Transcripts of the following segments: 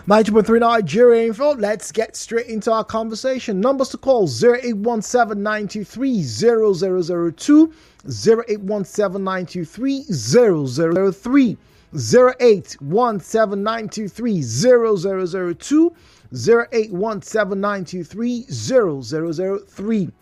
92.3 Nigeriainfo. Let's get straight into our conversation. Numbers to call 0817-923-0002, 0817-923-0003, 0817-923-0002, 0817-923-0003.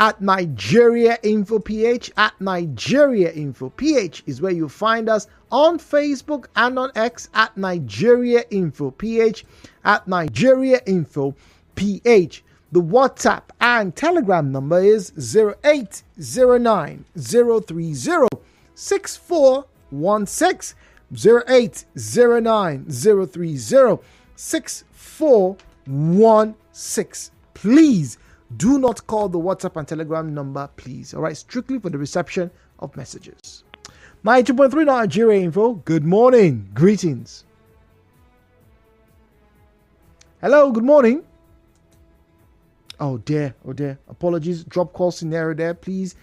At Nigeriainfo PH, at Nigeriainfo PH is where you find us on Facebook and on X at Nigeriainfo PH, at Nigeriainfo PH. The WhatsApp and Telegram number is 0809 030 6416, 0809 030 6416. Please do not call the WhatsApp and Telegram number, please. All right, strictly for the reception of messages. 92.3 Nigeriainfo. Good morning. Greetings. Hello, good morning. Oh dear. Apologies. Drop call scenario there. Please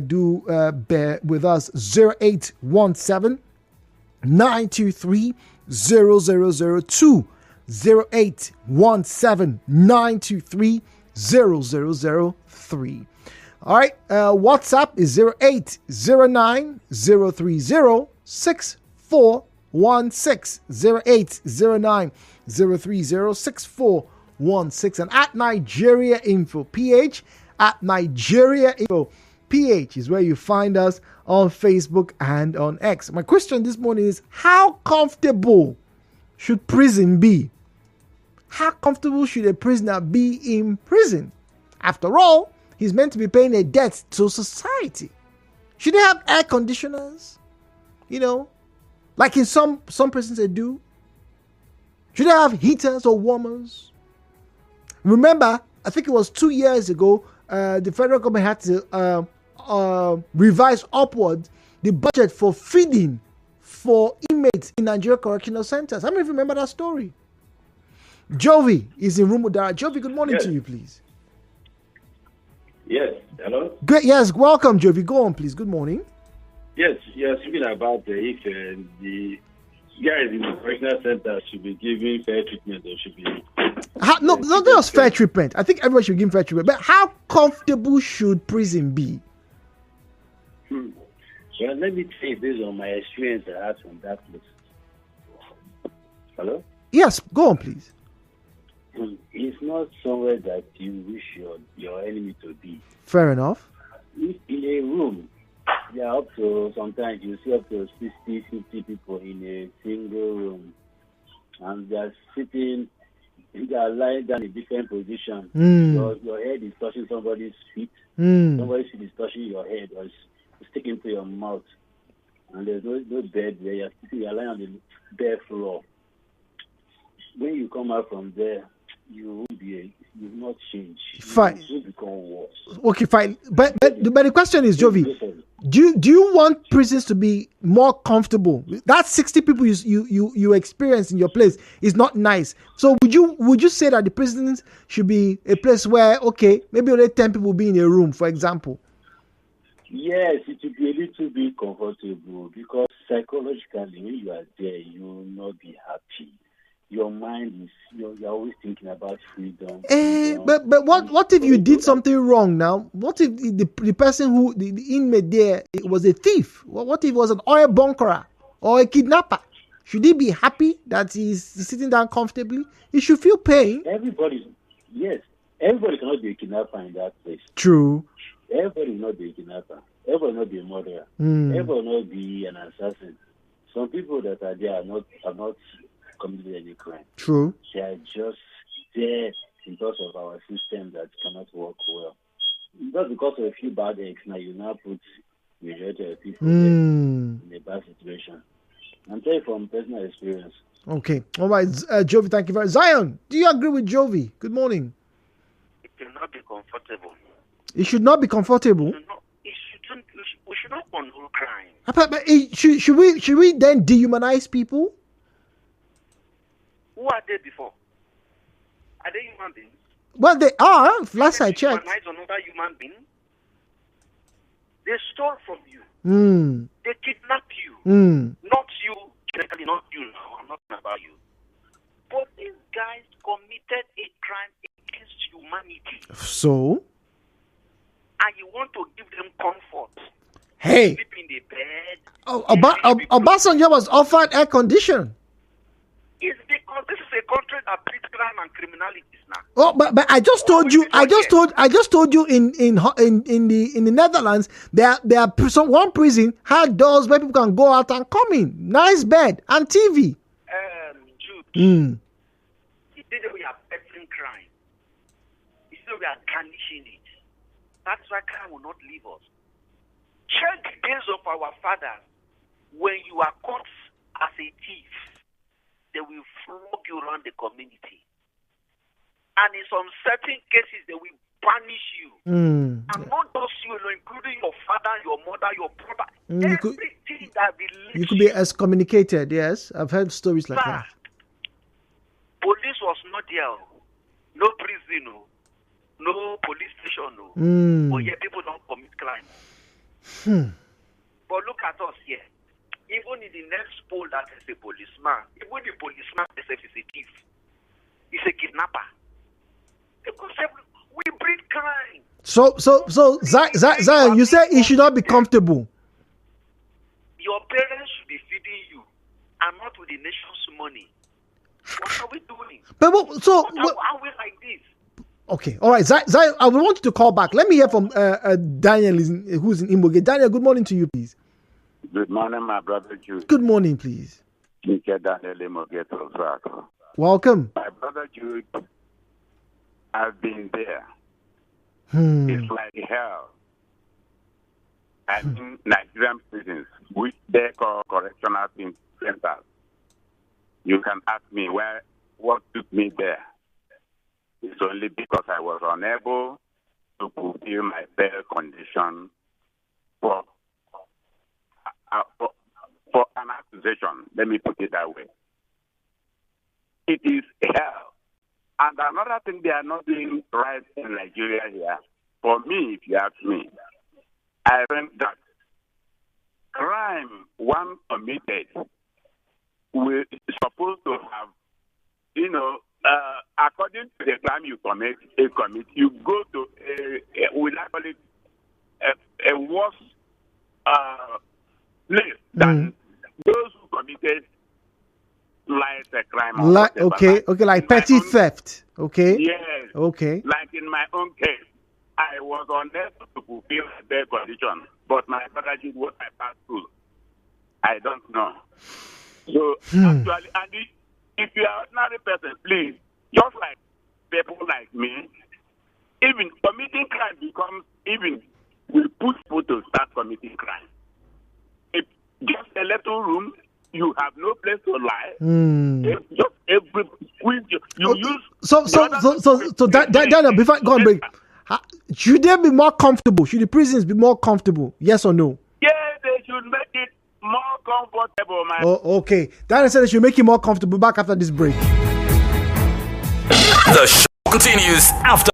do bear with us. 0817 923 0002. 0817 923 0003. All right. WhatsApp is 0809 030 6416. 0809 030 6416. And at Nigeriainfo PH, at Nigeriainfo PH is where you find us on Facebook and on X. My question this morning is, how comfortable should prison be? How comfortable should a prisoner be in prison? After all, he's meant to be paying a debt to society. Should they have air conditioners? You know, like in some prisons they do. Should they have heaters or warmers? Remember, I think it was 2 years ago, the federal government had to revise upward the budget for feeding for inmates in Nigeria correctional centers. How many of you remember that story? Jovi is in Rumudara. Jovi, good morning to you, please. Yes, hello? Great, yes, welcome, Jovi. Go on, please. Good morning. Yes, you're speaking about if the guys in the correctional center should be given fair treatment or should be... No, that was fair treatment. I think everyone should give fair treatment. But how comfortable should prison be? Well, let me tell you based on my experience I had from that place. Hello? Yes, go on, please. It's not somewhere that you wish your enemy to be. Fair enough. If in a room, there are up to, sometimes you see up to 60, 50 people in a single room, and they are sitting, they are lying down in different positions. Your head is touching somebody's feet, somebody's feet is touching your head, or it's sticking to your mouth, and there's no bed there. You're lying on the bare floor. When you come out from there, you will not change. Fine. You will become worse. Okay, fine. But the question is, Jovi, do you want prisons to be more comfortable? That 60 people you experience in your place is not nice. So would you say that the prisons should be a place where, okay, maybe only 10 people will be in a room, for example? Yes, it will be a little bit comfortable because psychologically, when you are there, you will not be happy. Your mind is, you're always thinking about freedom. But what if you did something wrong now? What if the person who, the inmate there, was a thief? What if it was an oil bunkerer or a kidnapper? Should he be happy that he's sitting down comfortably? He should feel pain. Everybody cannot be a kidnapper in that place. True. Everybody will not be a kidnapper. Everybody will not be a murderer. Everybody will not be an assassin. Some people that are there are not committed any crime. True. They are just there because of our system that cannot work well. Not because of a few bad eggs. Now you now put majority of people in a bad situation. I'm telling you from personal experience. Okay. All right, Jovi, thank you very much. Zion, do you agree with Jovi? Good morning. It will not be comfortable. It should not be comfortable. We should not condone crime. But should we then dehumanize people? Who are they before? Are they human beings? Well, they are. Last I checked. Dehumanize another human being. They stole from you. They kidnap you. Not you, generally not you now. I'm not talking about you. But these guys committed a crime against humanity. So? And you want to give them comfort. Hey. Sleep in the bed. Obasanjo was offered air condition. It's because this is a country that breeds crime and criminality now. Oh, but I just told you. I just told you in the Netherlands there are one prison had doors where people can go out and come in. Nice bed and TV. Jude. It is we are petting crime. It is we are garnishing it. That's why crime will not leave us. Check the days of our fathers. When you are caught as a thief, they will flog you around the community. And in some certain cases, they will punish you. And not just you, including your father, your mother, your brother. Everything that relates you could be excommunicated, yes. I've heard stories like that. Police was not there. No prison, no police station. But yet people don't commit crime. But look at us here. Even in the next poll that is a policeman, even the policeman himself is a thief. He's a kidnapper. Because we breed crime. So Zion, you say he should not be comfortable. Your parents should be feeding you and not with the nation's money. What are we doing? But are we like this? Okay, all right, Zion, I would want you to call back. Let me hear from Daniel, who's in Imboge. Daniel, good morning to you, please. Good morning, my brother Jude. Good morning, please. Welcome. My brother Jude, I've been there. It's like hell. I'm in Nigerian prisons, which they call correctional centers. You can ask me what took me there. It's only because I was unable to fulfill my bail condition for an accusation. Let me put it that way. It is hell. And another thing they are not doing right in Nigeria here, for me, if you ask me, I think that crime one committed we're supposed to have, according to the crime you commit, you go to a worse place than those who committed a crime. Like petty theft. Okay. Yes. Okay. Like in my own case, I was unable to fulfill their condition, but my brother did what I passed through. I don't know. So actually, and if you are an ordinary person, please, just like people like me, even committing crime becomes we push people to start committing crime. If just a little room, you have no place to lie. Just every use. So Daniel, before I go on break, should they be more comfortable? Should the prisons be more comfortable? Yes or no? Yes, they should make it more comfortable, man. Oh, okay. Daniel said they should make it more comfortable. Back after this break. The show continues after.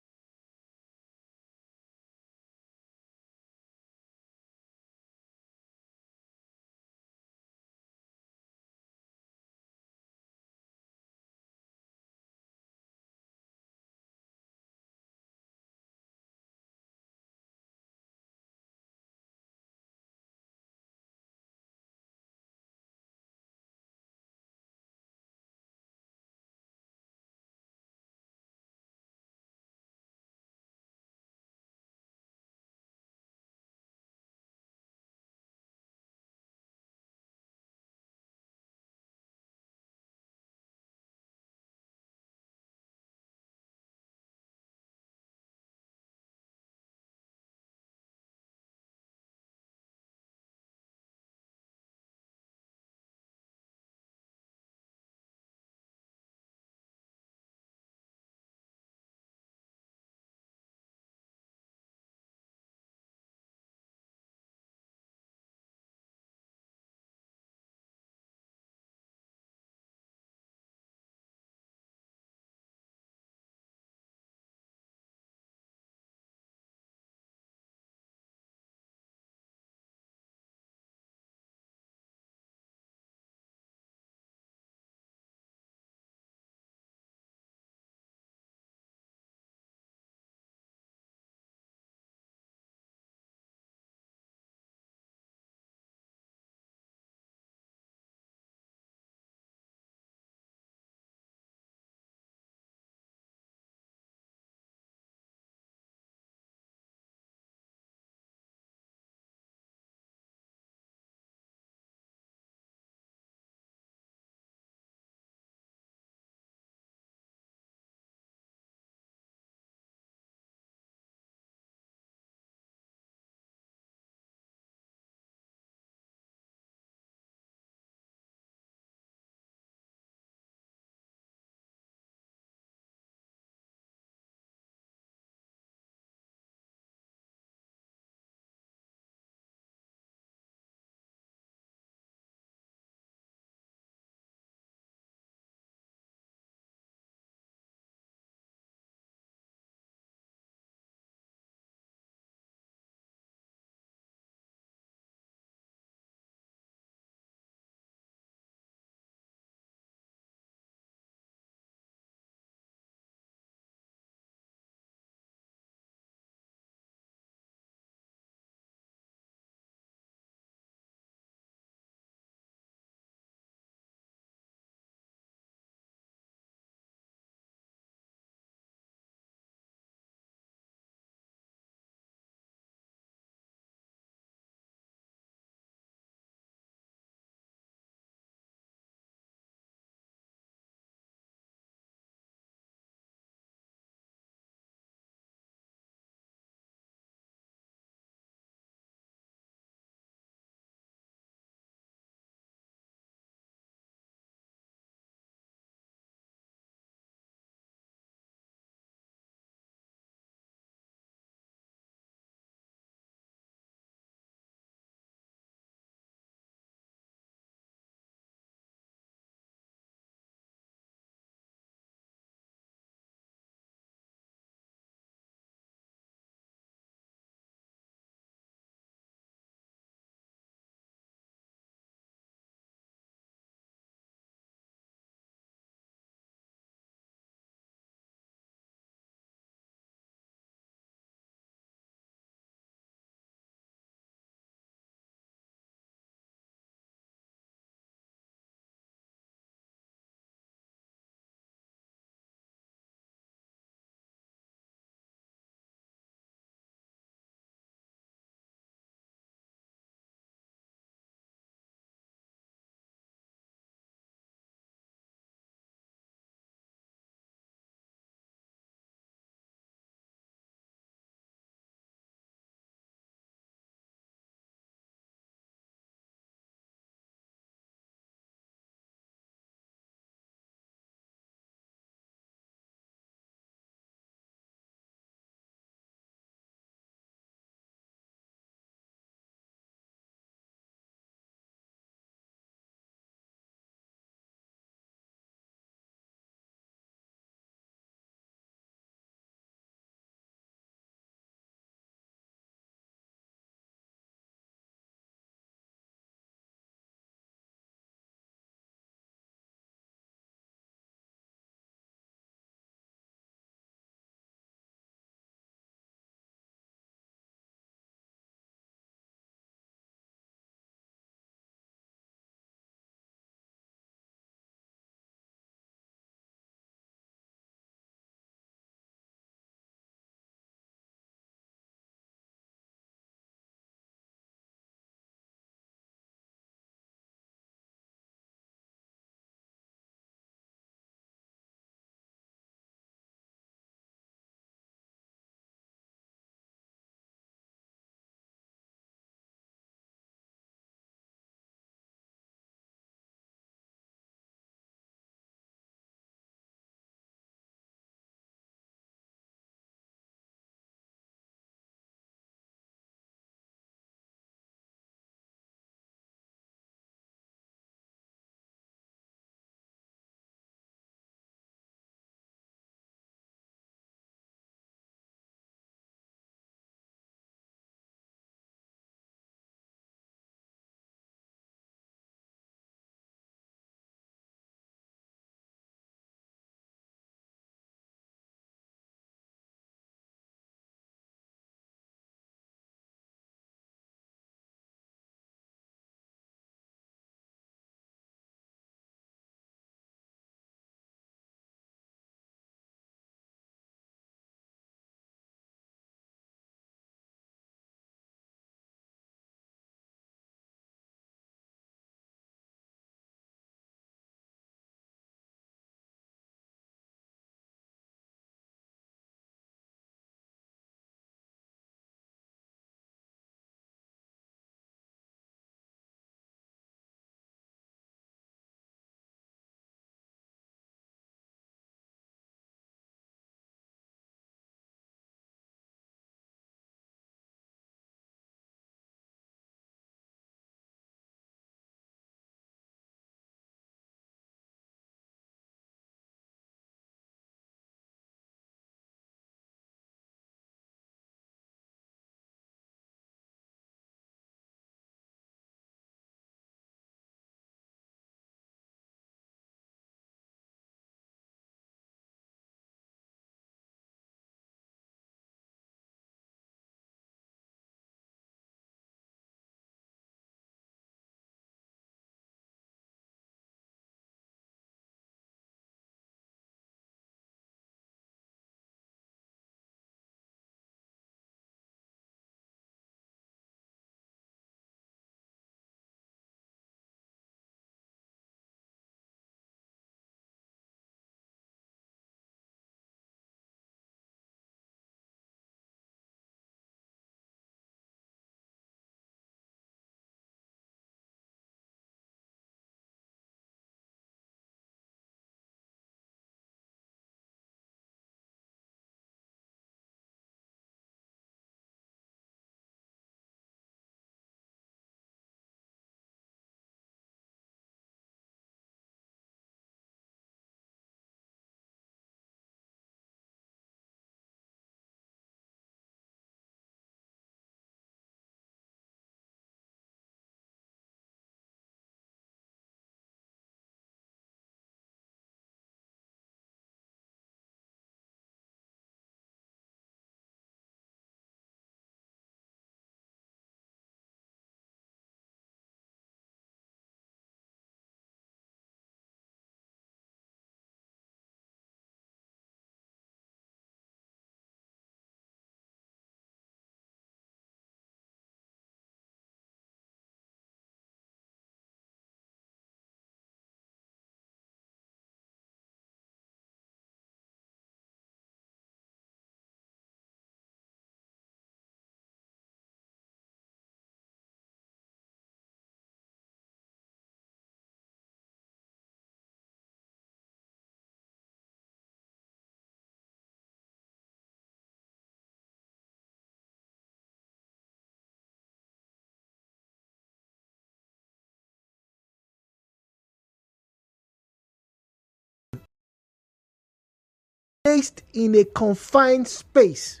placed in a confined space,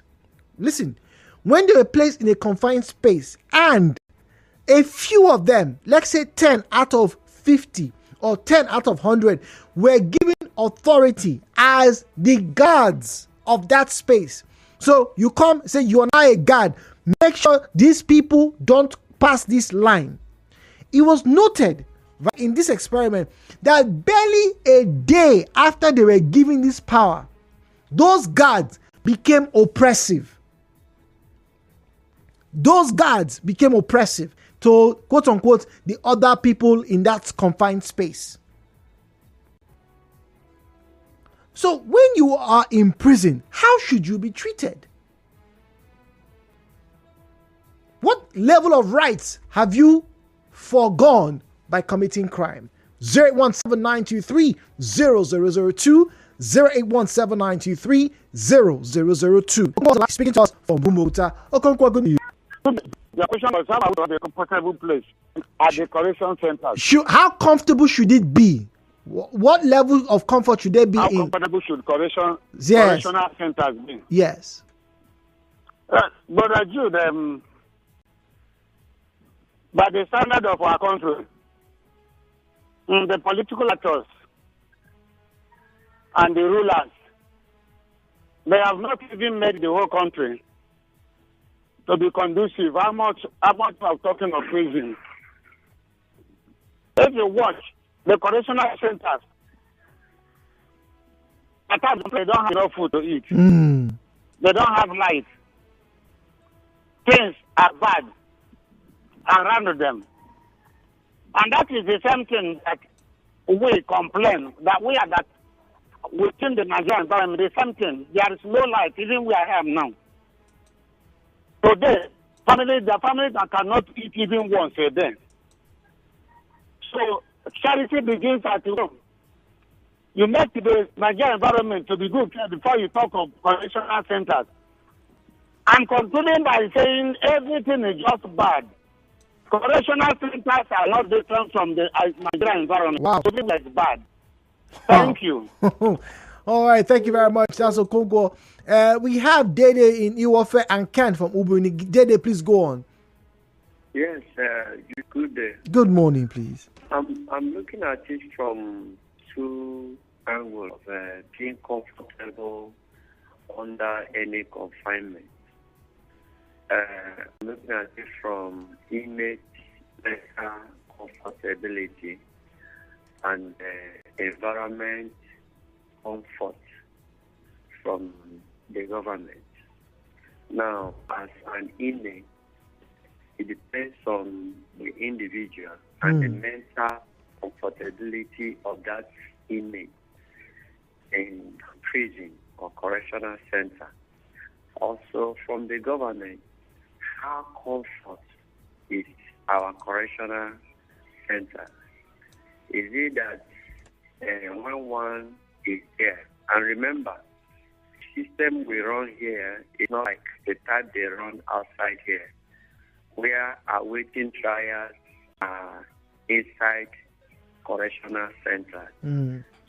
listen, when they were placed in a confined space and a few of them, let's say 10 out of 50 or 10 out of 100, were given authority as the guards of that space. So you come, say you are now a guard, make sure these people don't pass this line. It was noted in this experiment that barely a day after they were given this power, those guards became oppressive. Those guards became oppressive to, quote unquote, the other people in that confined space. So when you are in prison, how should you be treated? What level of rights have you foregone by committing crime? 08179230002, 08179230002. Speaking to us from Bumota. The question was how about the comfortable place at the correction center? How comfortable should it be? What level of comfort should they be how in? How comfortable should correctional centers be? Yes. But Jude, by the standard of our country, the political actors and the rulers, they have not even made the whole country to be conducive. How much I'm talking of prison? If you watch the correctional centers, at times they don't have enough food to eat. They don't have light. Things are bad around them. And that is the same thing that we complain, that we are that within the Nigerian environment, the same thing. There is no light, even where I am now. Today, the family that cannot eat even once a day. So charity begins at home. You make the Nigerian environment to be good before you talk of correctional centers. I'm concluding by saying everything is just bad. Correctional centers are not different from the Nigerian environment. Wow. Everything is bad. Thank you. All right, thank you very much. That's Okongo. We have Dede in Iwofe and Ken from Ubuni. Dede, please go on. Yes, good day. Good morning, please. I'm looking at it from two angles of being comfortable under any confinement. I'm looking at it from image, mental comfortability, and environment comfort from the government. Now, as an inmate, it depends on the individual and the mental comfortability of that inmate in prison or correctional center. Also, from the government, how comfort is our correctional center? Is it that when one is there, and remember, the system we run here is not like the type they run outside here, where awaiting trials are inside correctional centers.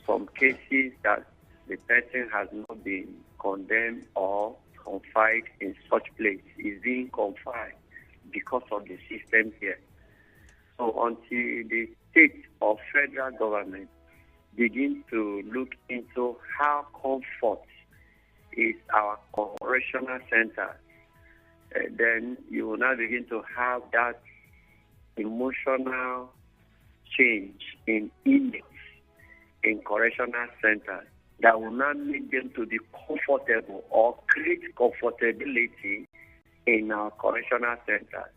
Some cases that the person has not been condemned or confined in such place is being confined because of the system here. So until the state or federal government begin to look into how comfort is our correctional center, then you will now begin to have that emotional change in image in correctional centers that will not make them to be comfortable or create comfortability in our correctional centers.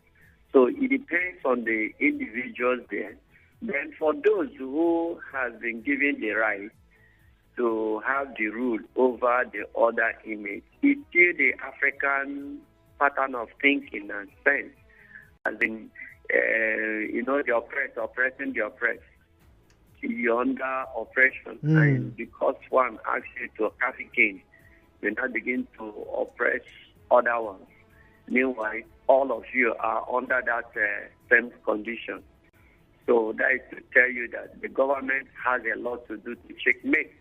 So it depends on the individuals there. Then for those who have been given the right to have the rule over the other inmates, it's still the African pattern of thinking and sense. As in, the oppressed oppressing the oppressed. You're under oppression, and because one asks you to trafficking, you now begin to oppress other ones. Meanwhile, all of you are under that same condition. So that is to tell you that the government has a lot to do to checkmate,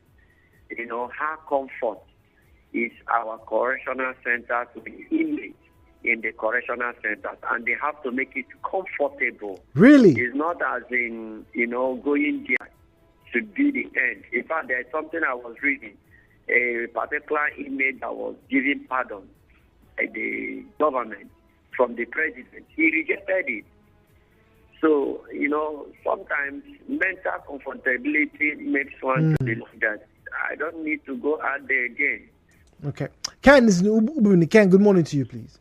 how comfort is our correctional center to be inmates in the correctional centers, and they have to make it comfortable. Really? It's not as in, going there should be the end. In fact, there's something I was reading. A particular inmate that was given pardon by the government from the president. He rejected it. So, sometimes mental comfortability makes one to believe that I don't need to go out there again. Okay. Ken is in Ken, good morning to you, please.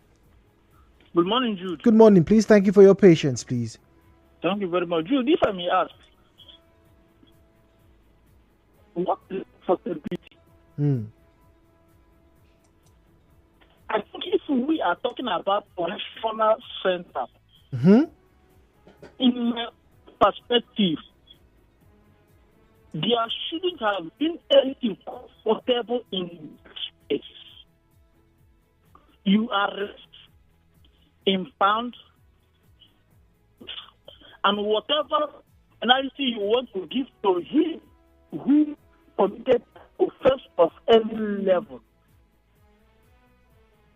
Good morning, Jude. Good morning, please. Thank you for your patience, please. Thank you very much. Jude, if I may ask, what is possibility? I think if we are talking about correctional center, in my perspective, there shouldn't have been anything comfortable in space. You arrest, impound, and whatever penalty you want to give to him who committed offense of any level.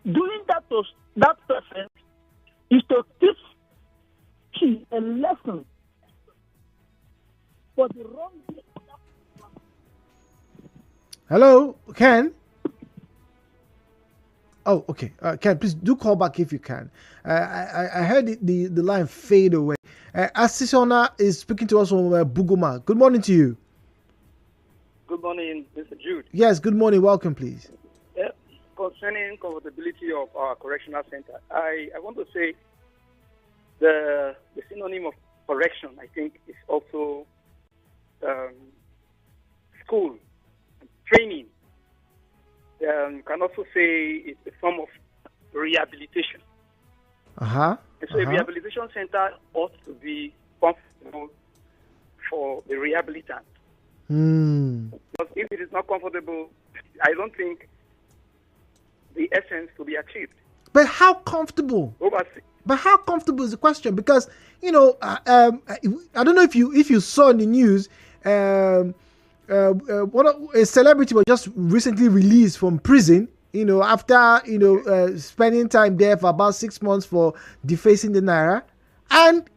Doing that to that person is to teach him a lesson for the wrong. Hello, Ken? Oh, okay. Ken, please do call back if you can. I heard the line fade away. Asisona is speaking to us from Buguma. Good morning to you. Good morning, Mr. Jude. Yes, good morning. Welcome, please. Concerning comfortability of our correctional center, I want to say the synonym of correction, I think, is also school, training. You can also say it's a form of rehabilitation. And so a rehabilitation center ought to be comfortable for the rehabilitant. Because if it is not comfortable, I don't think the essence to be achieved. But how comfortable? But how comfortable is the question? Because I don't know if you saw in the news, a celebrity was just recently released from prison. After spending time there for about 6 months for defacing the naira, and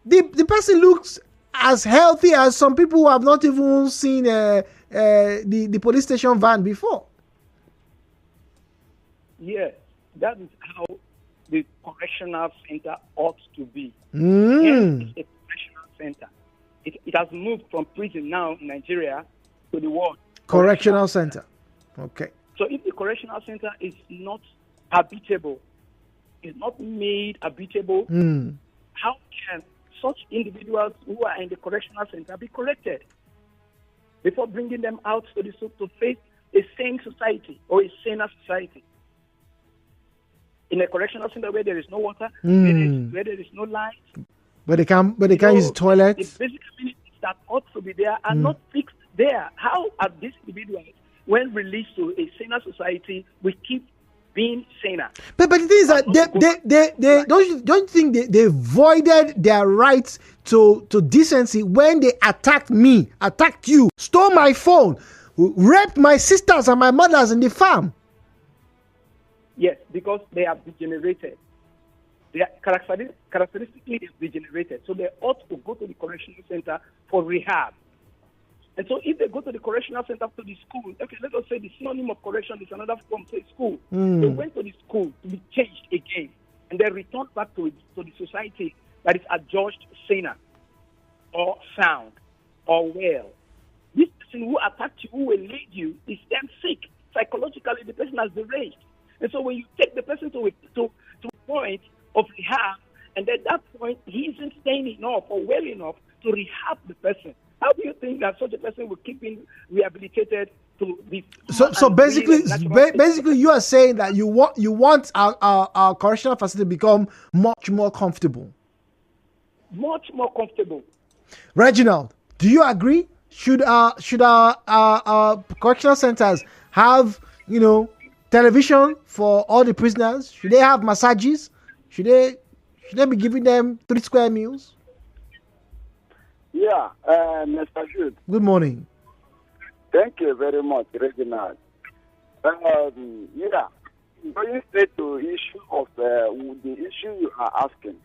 the person looks as healthy as some people who have not even seen the police station van before. Yes, that is how the correctional center ought to be. It's a correctional center. It has moved from prison now in Nigeria to the word correctional center. Okay. So if the correctional center is not habitable, is not made habitable, how can such individuals who are in the correctional center be corrected before bringing them out to face a sane society or a saner society? In a correctional center where there is no water, where there is no light, but they can't use the toilets. The basic amenities that ought to be there are not fixed there. How are these individuals, when released to a saner society, we keep being saner? But the thing is that they don't you think they voided their rights to decency when they attacked you, stole my phone, raped my sisters and my mothers in the farm? Yes, because they have degenerated. They are characteristically degenerated. So they ought to go to the correctional center for rehab. And so if they go to the correctional center to the school, okay, let us say the synonym of correction is another form, say school. They went to the school to be changed again, and they returned back to the society that is adjudged saner or sound or well. This person who attacked you, who will lead you, is then sick. Psychologically, the person has deranged. And so when you take the person to a point of rehab, and at that point he isn't staying enough or well enough to rehab the person, how do you think that such a person will keep being rehabilitated to be? So basically, you are saying that you want our correctional facility to become much more comfortable. Much more comfortable. Reginald, do you agree? Should our correctional centers have television for all the prisoners? Should they have massages? Should they be giving them 3 square meals? Yeah, Mr. Jude. Good morning. Thank you very much, Reginald. Yeah, going straight to issue of the issue you are asking.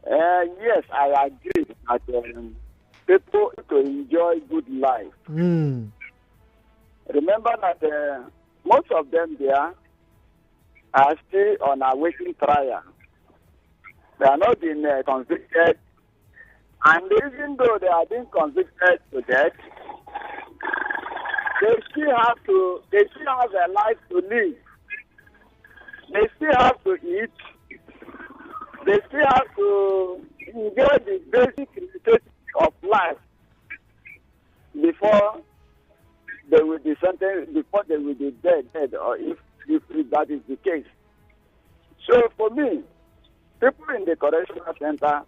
Yes, I agree that people to enjoy good life. Remember that most of them there are still on a waiting trial. They are not been convicted, and even though they are being convicted to death, they still have a life to live. They still have to eat. They still have to enjoy the basic necessities of life before they will be sentenced, before they will be dead, or if that is the case. So for me, people in the correctional center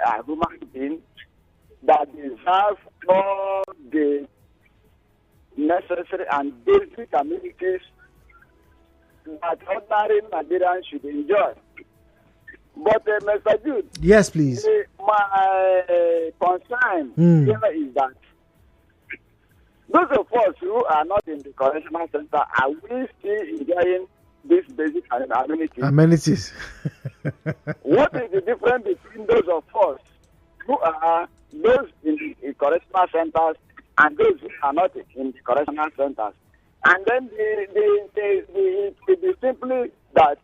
are human beings that deserve all the necessary and basic amenities that ordinary Nigerians should enjoy. But Mr. Jude, yes, please. My concern here is that those of us who are not in the correctional center, are we still enjoying these basic amenities? What is the difference between those of us who are those in the correctional centers and those who are not in the correctional centers? And then it is simply that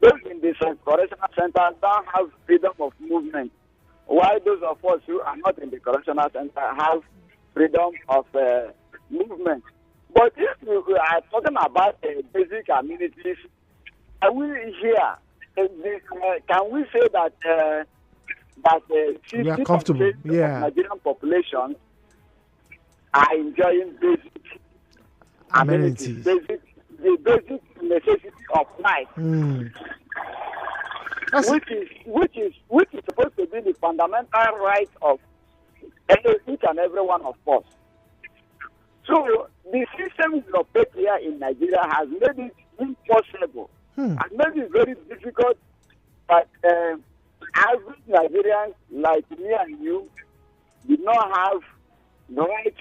those in the correctional centers don't have freedom of movement, while those of us who are not in the correctional center have freedom of movement. But if we are talking about basic amenities, can we say that we are comfortable? Yeah. Nigerian population are enjoying basic amenities, the basic necessity of life, which is supposed to be the fundamental right of each and every one of us. So the system we operate here in Nigeria has made it impossible and made it very difficult that average Nigerians like me and you did not have the right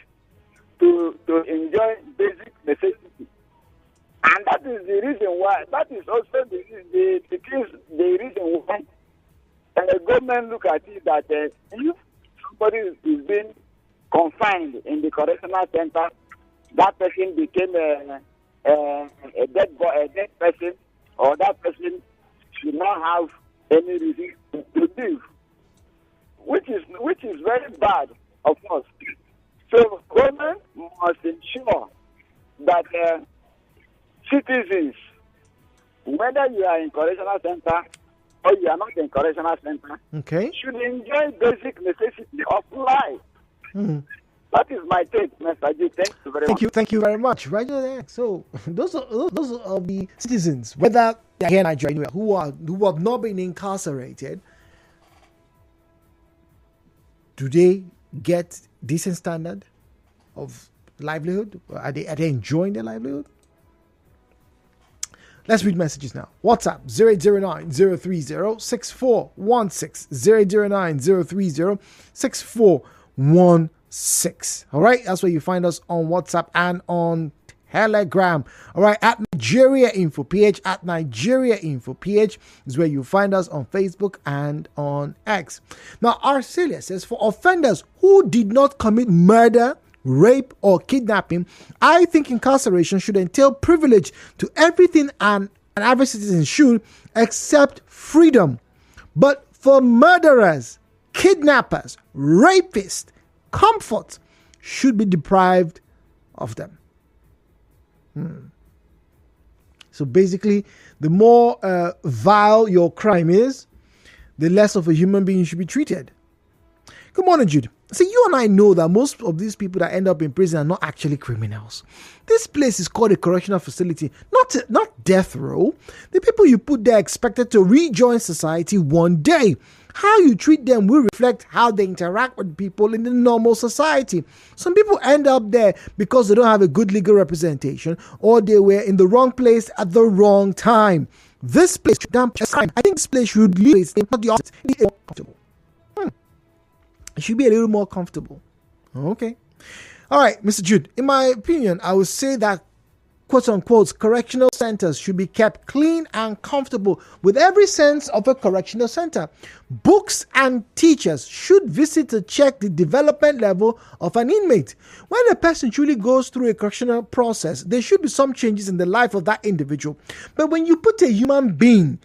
to enjoy basic necessities. And that is the reason why, that is also the reason why the government look at it that if somebody is being confined in the correctional center, that person became a dead person, or that person should not have any reason to live, which is very bad, of course. So government must ensure that citizens, whether you are in correctional center or you are not in correctional center, should enjoy basic necessity of life. That is my take, Mr. G. Thank you very much. Thank you very much. Right there. So those are the citizens, whether they're here in Nigeria, who have not been incarcerated. Do they get decent standard of livelihood? Are they enjoying their livelihood? Let's read messages now. WhatsApp 009-030-6416. 030-6416. All right, that's where you find us on WhatsApp and on Telegram. All right, at Nigeriainfo PH, at Nigeriainfo PH is where you find us on Facebook and on X. Now, Arcelia says, for offenders who did not commit murder, rape, or kidnapping, I think incarceration should entail privilege to everything an average citizen should, except freedom. But for murderers, kidnappers, rapists, comfort should be deprived of them. So basically, the more vile your crime is, the less of a human being you should be treated. Good morning, Jude. See, you and I know that most of these people that end up in prison are not actually criminals. This place is called a correctional facility, not death row. The people you put there are expected to rejoin society one day. How you treat them will reflect how they interact with people in the normal society. Some people end up there because they don't have a good legal representation, or they were in the wrong place at the wrong time. This place should damp crime. I think this place should leave not the opposite. It should be a little more comfortable. Okay. All right, Mr. Jude. In my opinion, I would say that quote unquote, correctional centers should be kept clean and comfortable with every sense of a correctional center. Books and teachers should visit to check the development level of an inmate. When a person truly goes through a correctional process, there should be some changes in the life of that individual. But when you put a human being